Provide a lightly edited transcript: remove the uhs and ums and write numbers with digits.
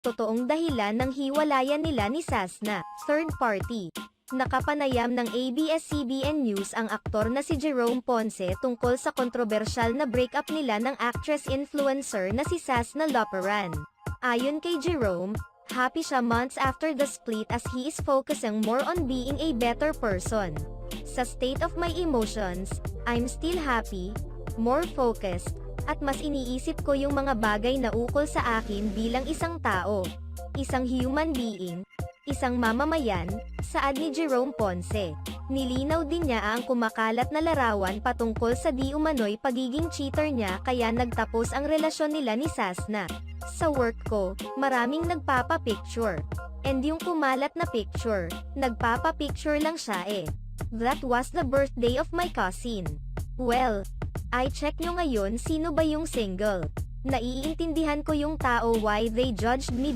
totoong dahilan ng hiwalayan nila ni Sasna. Third party. Nakapanayam ng ABS-CBN News ang aktor na si Jerome Ponce tungkol sa kontrobersyal na breakup nila ng actress-influencer na si Sasna Loperan. Ayon kay Jerome, happy siya months after the split as he is focusing more on being a better person. Sa state of my emotions, I'm still happy, more focused, at mas iniisip ko yung mga bagay na ukol sa akin bilang isang tao, isang human being, isang mamamayan, saad ni Jerome Ponce. Nilinaw din niya ang kumakalat na larawan patungkol sa di umano'y pagiging cheater niya kaya nagtapos ang relasyon nila ni Sasna. Sa work ko, maraming nagpapapicture. And yung kumalat na picture, nagpapapicture lang siya eh. That was the birthday of my cousin. Well, I check nyo ngayon sino ba yung single. Naiintindihan ko yung tao why they judged me